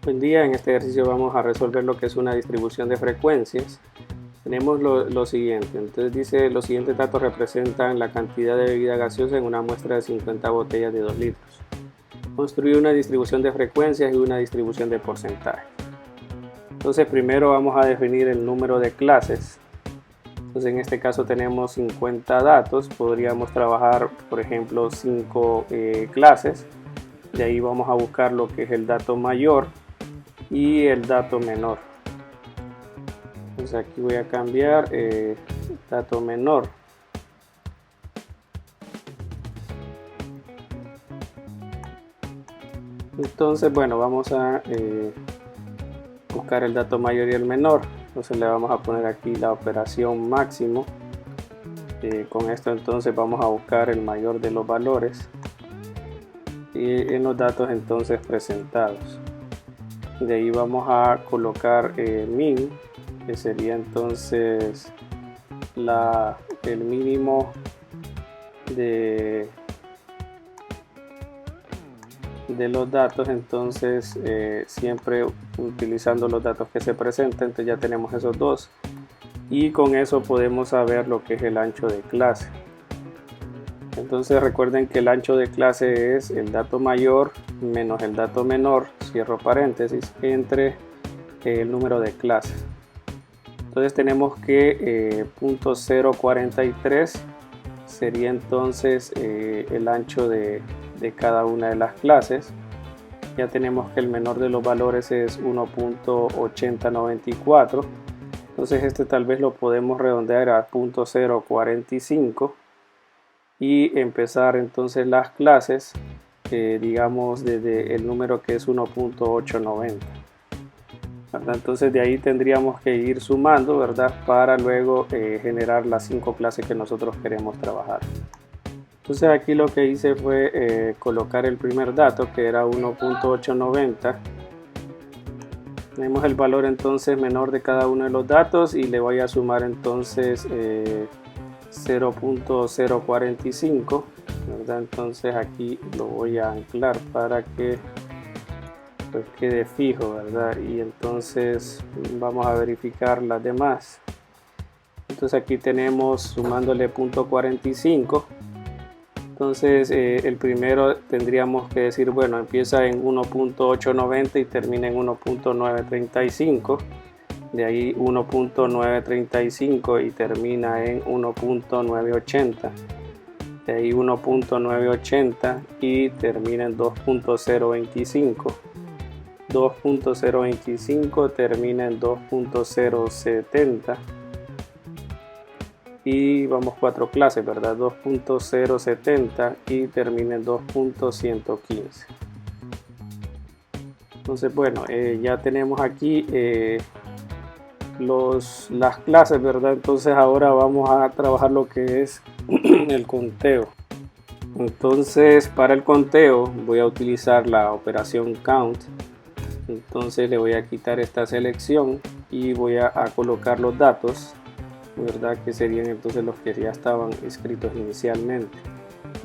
Buen día, en este ejercicio vamos a resolver lo que es una distribución de frecuencias. Tenemos lo siguiente, entonces dice los siguientes datos representan la cantidad de bebida gaseosa en una muestra de 50 botellas de 2 litros. Construir una distribución de frecuencias y una distribución de porcentaje. Entonces primero vamos a definir el número de clases. Entonces en este caso tenemos 50 datos, podríamos trabajar por ejemplo 5 clases. De ahí vamos a buscar lo que es el dato mayor y el dato menor. Entonces aquí voy a cambiar dato menor. Entonces bueno, vamos a buscar el dato mayor y el menor. Entonces le vamos a poner aquí la operación máximo. Con esto entonces vamos a buscar el mayor de los valores y en los datos entonces presentados. De ahí vamos a colocar min, que sería entonces el mínimo de los datos, entonces siempre utilizando los datos que se presentan. Entonces ya tenemos esos dos y con eso podemos saber lo que es el ancho de clase. Entonces recuerden que el ancho de clase es el dato mayor menos el dato menor, cierro paréntesis, entre el número de clases. Entonces tenemos que .043 sería entonces el ancho de cada una de las clases. Ya tenemos que el menor de los valores es 1.8094. Entonces este tal vez lo podemos redondear a .045 y empezar entonces las clases digamos desde el número que es 1.890. Entonces de ahí tendríamos que ir sumando, ¿verdad? Para luego generar las 5 clases que nosotros queremos trabajar. Entonces aquí lo que hice fue colocar el primer dato, que era 1.890. Tenemos el valor entonces menor de cada uno de los datos y le voy a sumar entonces 0.045, ¿verdad? Entonces aquí lo voy a anclar para que pues quede fijo, ¿verdad? Y entonces vamos a verificar las demás. Entonces aquí tenemos sumándole .45. Entonces el primero tendríamos que decir, bueno, empieza en 1.890 y termina en 1.935. De ahí 1.935 y termina en 1.980. De ahí 1.980 y termina en 2.025. 2.025 termina en 2.070 y vamos 4 clases, ¿verdad? 2.070 y termina en 2.115. Entonces bueno, ya tenemos aquí las clases, ¿verdad? Entonces ahora vamos a trabajar lo que es el conteo. Entonces para el conteo voy a utilizar la operación count. Entonces le voy a quitar esta selección y voy a colocar los datos, ¿verdad? Que serían entonces los que ya estaban escritos inicialmente.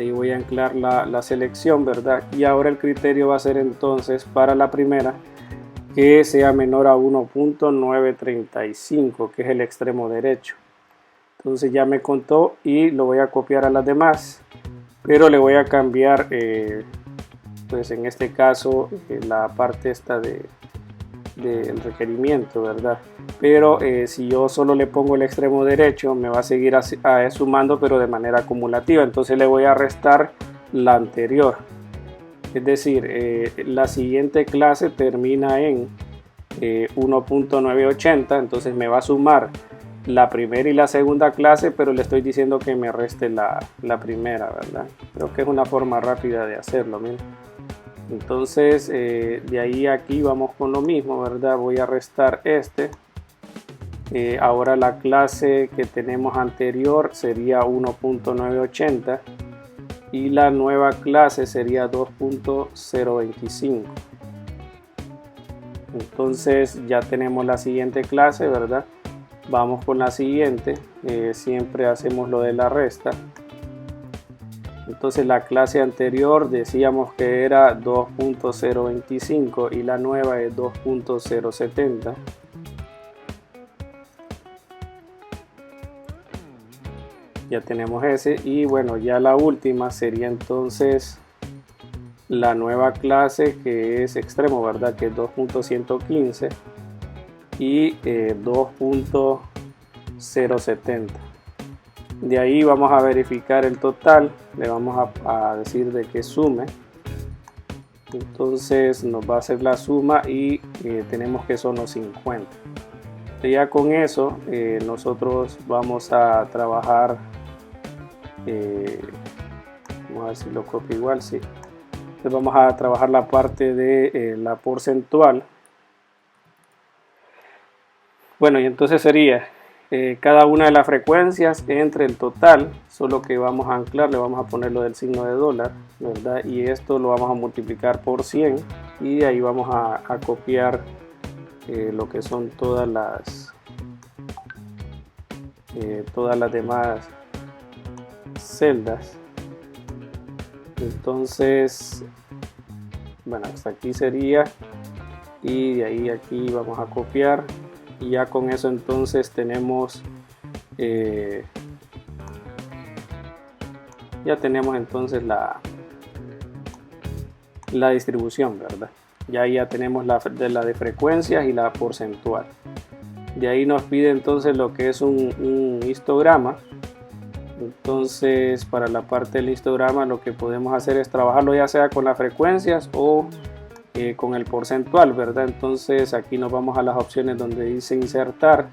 Ahí voy a anclar la selección, ¿verdad? Y ahora el criterio va a ser entonces para la primera que sea menor a 1.935, que es el extremo derecho. Entonces ya me contó y lo voy a copiar a las demás, pero le voy a cambiar pues en este caso la parte esta del requerimiento, ¿verdad? Pero si yo solo le pongo el extremo derecho me va a seguir sumando, pero de manera acumulativa. Entonces le voy a restar la anterior, es decir, la siguiente clase termina en 1.980, entonces me va a sumar la primera y la segunda clase, pero le estoy diciendo que me reste la primera, ¿verdad? Creo que es una forma rápida de hacerlo. Miren. Entonces de ahí aquí vamos con lo mismo, ¿verdad? Voy a restar este. Ahora la clase que tenemos anterior sería 1.980 y la nueva clase sería 2.025. Entonces ya tenemos la siguiente clase, ¿verdad? Vamos con la siguiente. Siempre hacemos lo de la resta. Entonces la clase anterior decíamos que era 2.025 y la nueva es 2.070. Ya tenemos ese, y bueno, ya la última sería entonces la nueva clase que es extremo, ¿verdad? Que es 2.115 y 2.070. De ahí vamos a verificar el total, le vamos a decir de que sume. Entonces nos va a hacer la suma y tenemos que son los 50. Ya con eso nosotros vamos a trabajar, vamos a ver si lo copio igual, sí. Entonces vamos a trabajar la parte de la porcentual. Bueno, y entonces sería cada una de las frecuencias entre el total, solo que vamos a anclar, le vamos a poner lo del signo de dólar, ¿verdad? Y esto lo vamos a multiplicar por 100 y de ahí vamos a copiar lo que son todas las demás celdas. Entonces, bueno, hasta aquí sería, y de ahí aquí vamos a copiar, y ya con eso entonces tenemos ya tenemos entonces la distribución, ¿verdad? Ya tenemos la de frecuencias y la porcentual. De ahí nos pide entonces lo que es un histograma. Entonces para la parte del histograma lo que podemos hacer es trabajarlo ya sea con las frecuencias o con el porcentual, ¿verdad? Entonces aquí nos vamos a las opciones donde dice insertar,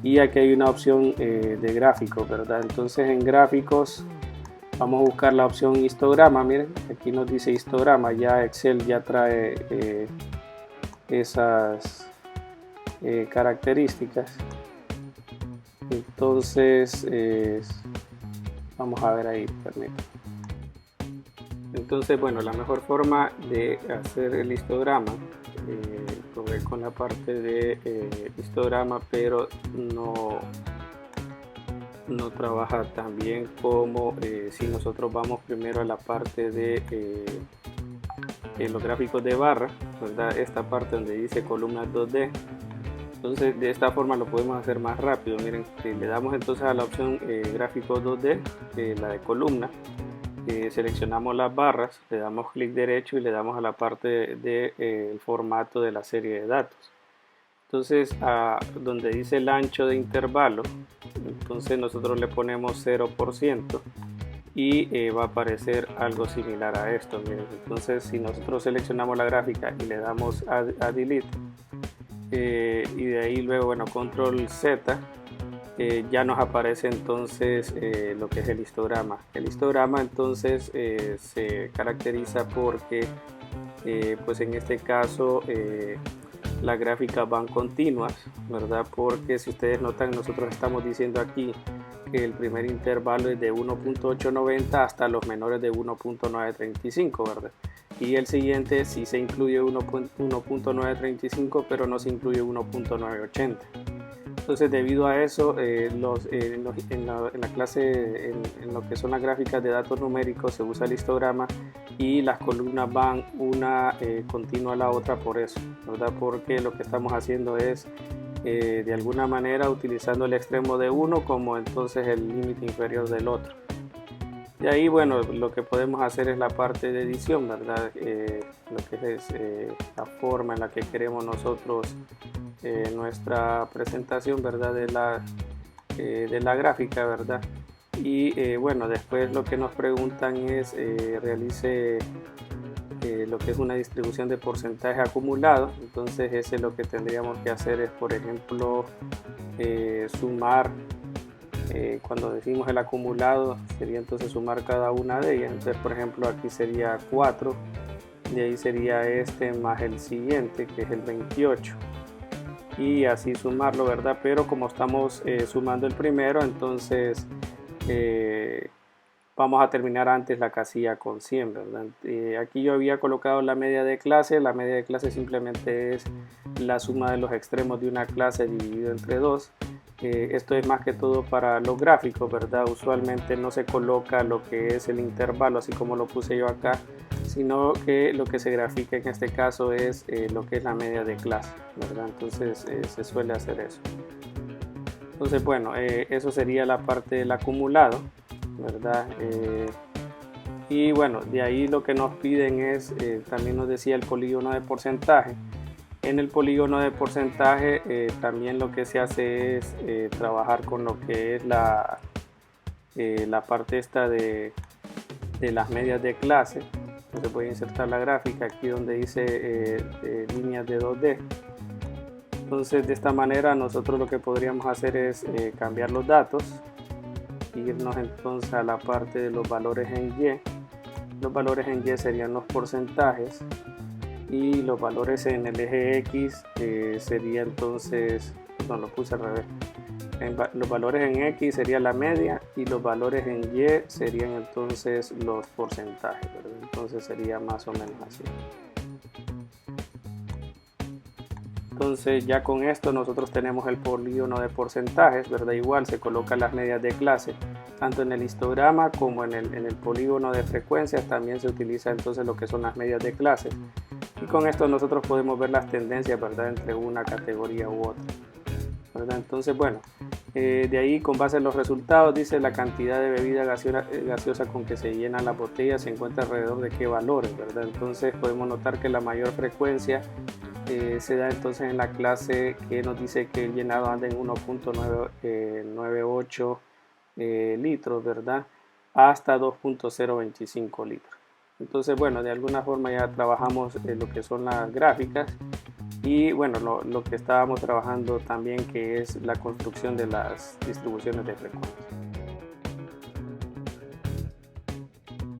y aquí hay una opción de gráficos, ¿verdad? Entonces en gráficos vamos a buscar la opción histograma. Miren, aquí nos dice histograma, ya Excel ya trae esas características. Entonces vamos a ver ahí, permítanme. Entonces, bueno, la mejor forma de hacer el histograma con la parte de histograma, pero no trabaja tan bien como si nosotros vamos primero a la parte de los gráficos de barra, ¿verdad? Esta parte donde dice columnas 2D. Entonces de esta forma lo podemos hacer más rápido. Miren, si le damos entonces a la opción gráficos 2D, la de columna, seleccionamos las barras, le damos clic derecho y le damos a la parte de el formato de la serie de datos. Entonces donde dice el ancho de intervalo, entonces nosotros le ponemos 0% y va a aparecer algo similar a esto. Miren, entonces si nosotros seleccionamos la gráfica y le damos a delete, y de ahí luego, bueno, control Z, ya nos aparece entonces lo que es el histograma. El histograma entonces se caracteriza porque pues en este caso las gráficas van continuas, ¿verdad? Porque si ustedes notan, nosotros estamos diciendo aquí que el primer intervalo es de 1.890 hasta los menores de 1.935, ¿verdad? Y el siguiente sí se incluye 1.935, pero no se incluye 1.980. Entonces debido a eso en la clase, en lo que son las gráficas de datos numéricos, se usa el histograma y las columnas van una continua a la otra por eso, ¿verdad? Porque lo que estamos haciendo es de alguna manera utilizando el extremo de uno como entonces el límite inferior del otro. Y ahí, bueno, lo que podemos hacer es la parte de edición, ¿verdad? Lo que es la forma en la que queremos nosotros nuestra presentación, ¿verdad? De la gráfica, ¿verdad? Y bueno, después lo que nos preguntan es realice lo que es una distribución de porcentaje acumulado. Entonces ese lo que tendríamos que hacer es, por ejemplo, sumar. Cuando decimos el acumulado sería entonces sumar cada una de ellas. Entonces, por ejemplo, aquí sería 4, de ahí sería este más el siguiente que es el 28 y así sumarlo, ¿verdad? Pero como estamos sumando el primero, entonces vamos a terminar antes la casilla con 100, ¿verdad? Aquí yo había colocado la media de clase. La media de clase simplemente es la suma de los extremos de una clase dividido entre 2. Esto es más que todo para los gráficos, ¿verdad? Usualmente no se coloca lo que es el intervalo, así como lo puse yo acá, sino que lo que se grafica en este caso es lo que es la media de clase, ¿verdad? Entonces se suele hacer eso. Entonces, bueno, eso sería la parte del acumulado, ¿verdad? Y bueno, de ahí lo que nos piden es, también nos decía el polígono de porcentaje. En el polígono de porcentaje también lo que se hace es trabajar con lo que es la parte esta de las medias de clase. Entonces voy a insertar la gráfica aquí donde dice líneas de 2D. Entonces de esta manera nosotros lo que podríamos hacer es cambiar los datos, irnos entonces a la parte de los valores en Y. Los valores en Y serían los porcentajes y los valores en el eje X sería entonces, no lo puse al revés, los valores en X sería la media y los valores en Y serían entonces los porcentajes, ¿verdad? Entonces sería más o menos así. Entonces ya con esto nosotros tenemos el polígono de porcentajes, ¿verdad? Igual se colocan las medias de clase, tanto en el histograma como en el polígono de frecuencias también se utiliza entonces lo que son las medias de clase. Y con esto nosotros podemos ver las tendencias, ¿verdad?, entre una categoría u otra, ¿verdad? Entonces, bueno, de ahí con base en los resultados dice la cantidad de bebida gaseosa con que se llenan las botellas se encuentra alrededor de qué valores, ¿verdad? Entonces podemos notar que la mayor frecuencia se da entonces en la clase que nos dice que el llenado anda en 1.98 litros, ¿verdad?, hasta 2.025 litros. Entonces, bueno, de alguna forma ya trabajamos lo que son las gráficas y bueno, lo que estábamos trabajando también, que es la construcción de las distribuciones de frecuencia.